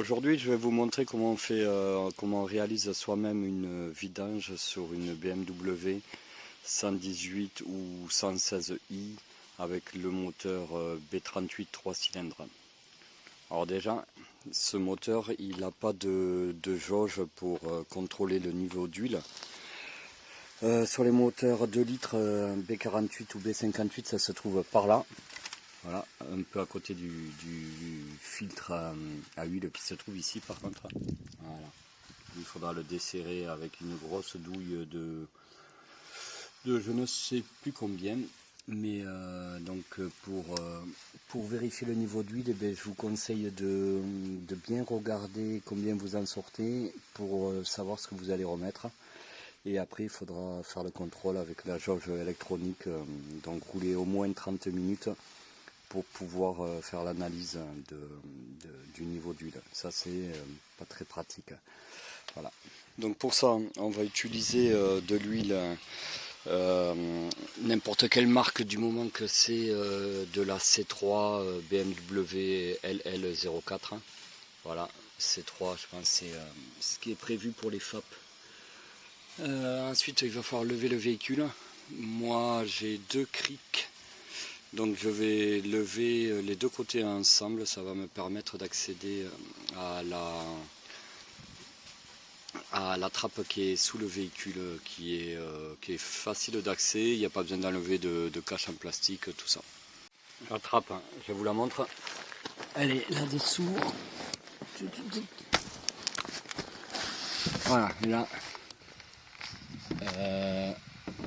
Aujourd'hui, je vais vous montrer comment on fait, comment on réalise soi-même une vidange sur une BMW 118 ou 116i avec le moteur B38 3 cylindres. Alors déjà, ce moteur, il n'a pas de jauge pour contrôler le niveau d'huile. Sur les moteurs 2 litres B48 ou B58, ça se trouve par là. Voilà, un peu à côté du filtre à huile qui se trouve ici par contre. Voilà. Il faudra le desserrer avec une grosse douille de je ne sais plus combien. Mais donc pour vérifier le niveau d'huile, je vous conseille de bien regarder combien vous en sortez pour savoir ce que vous allez remettre. Et après il faudra faire le contrôle avec la jauge électronique, donc rouler au moins 30 minutes pour pouvoir faire l'analyse du niveau d'huile. Ça c'est pas très pratique. Voilà. Donc pour ça on va utiliser de l'huile n'importe quelle marque du moment que c'est de la C3 BMW LL04. Voilà, C3 je pense c'est ce qui est prévu pour les FAP. Ensuite il va falloir lever le véhicule. Moi j'ai deux crics. Donc je vais lever les deux côtés ensemble, ça va me permettre d'accéder à la trappe qui est sous le véhicule, qui est facile d'accès, il n'y a pas besoin d'enlever de cache en plastique, tout ça. La trappe, je vous la montre, elle est là-dessous. Voilà, là,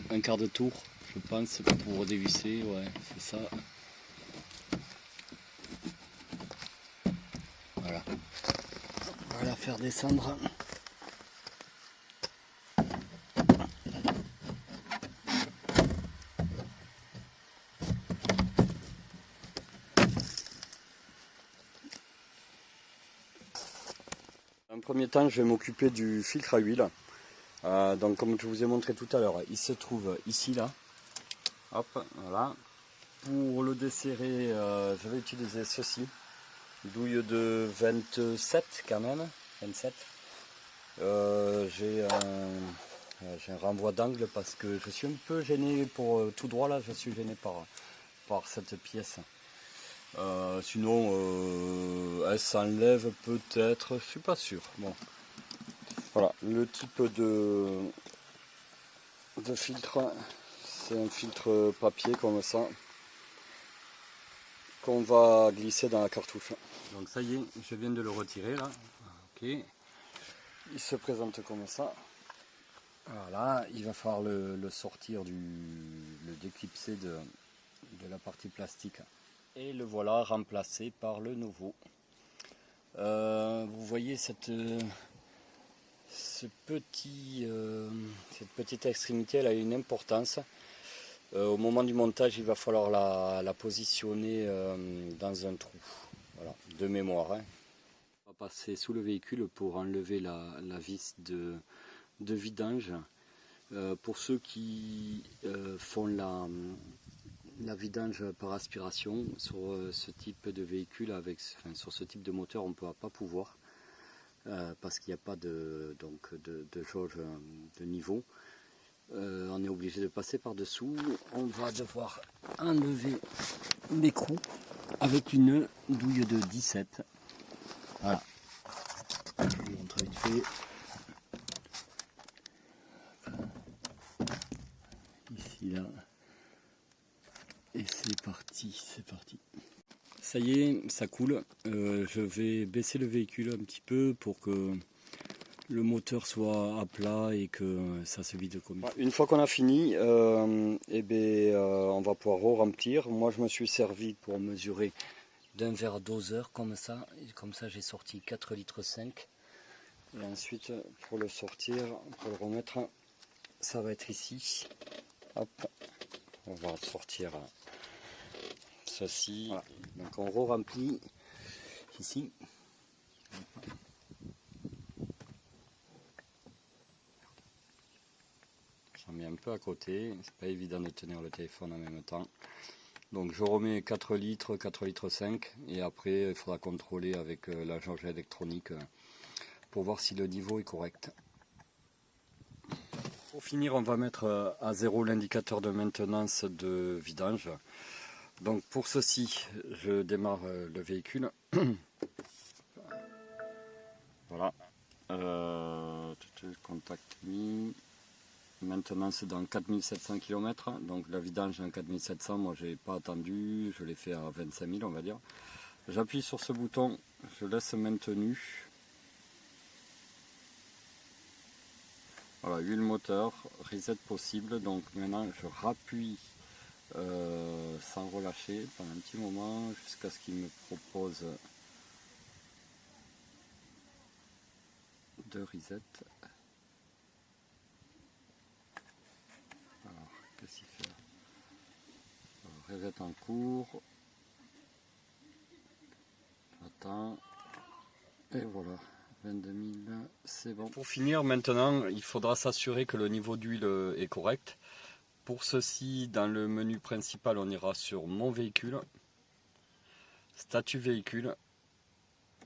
un quart de tour, je pense, pour dévisser, ouais, c'est ça. Voilà, on va la faire descendre. En premier temps, je vais m'occuper du filtre à huile. Donc comme je vous ai montré tout à l'heure, il se trouve ici, là. Hop, voilà. Pour le desserrer, je vais utiliser ceci. Douille de 27 quand même, 27. J'ai un renvoi d'angle parce que je suis un peu gêné pour tout droit là, je suis gêné par cette pièce. Sinon, elle s'enlève peut-être, je suis pas sûr. Bon, voilà, le type de filtre, c'est un filtre papier comme ça qu'on va glisser dans la cartouche. Donc ça y est, je viens de le retirer là. Ok, il se présente comme ça. Voilà, il va falloir le sortir le déclipser de la partie plastique. Et le voilà remplacé par le nouveau. Vous voyez cette petite extrémité, elle a une importance. Au moment du montage, il va falloir la positionner dans un trou, voilà, de mémoire. Hein. On va passer sous le véhicule pour enlever la vis de vidange. Pour ceux qui font la vidange par aspiration sur ce type de véhicule, sur ce type de moteur, on ne pourra pas pouvoir. Parce qu'il n'y a pas de jauge de niveau. On est obligé de passer par dessous. On va devoir enlever l'écrou avec une douille de 17. Voilà. Je vous montre vite fait. Ici là. Et c'est parti, c'est parti. Ça y est, ça coule. Je vais baisser le véhicule un petit peu pour que le moteur soit à plat et que ça se vide comme ça. Une fois qu'on a fini, on va pouvoir re-remplir. Moi je me suis servi pour mesurer d'un verre doseur comme ça. Et comme ça j'ai sorti 4,5 litres. Et ensuite pour le sortir, pour le remettre, ça va être ici. Hop, on va sortir ceci. Voilà. Donc on re-remplit ici. J'en mets un peu à côté, c'est pas évident de tenir le téléphone en même temps. Donc je remets 4 litres, 4 litres 5 et après il faudra contrôler avec la jauge électronique pour voir si le niveau est correct. Pour finir, on va mettre à 0 l'indicateur de maintenance de vidange. Donc pour ceci, je démarre le véhicule. Voilà. Contact mis. Maintenant c'est dans 4700 km. Donc la vidange en 4700, moi j'ai pas attendu, je l'ai fait à 25 000 on va dire. J'appuie sur ce bouton, je laisse maintenu. Voilà, huile moteur, reset possible. Donc maintenant je rappuie sans relâcher pendant un petit moment jusqu'à ce qu'il me propose de reset. Alors qu'est-ce qu'il fait? Reset en cours. J'attends. Et voilà. 22 000, c'est bon. Pour finir, maintenant, il faudra s'assurer que le niveau d'huile est correct. Pour ceci, dans le menu principal, on ira sur mon véhicule, statut véhicule.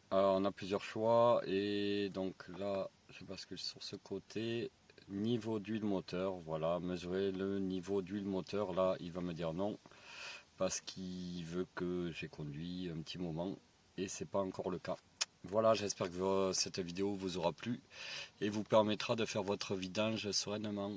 Alors, on a plusieurs choix et donc là, je bascule sur ce côté. Niveau d'huile moteur, voilà, mesurer le niveau d'huile moteur. Là, il va me dire non parce qu'il veut que j'ai conduit un petit moment et c'est pas encore le cas. Voilà, j'espère que cette vidéo vous aura plu et vous permettra de faire votre vidange sereinement.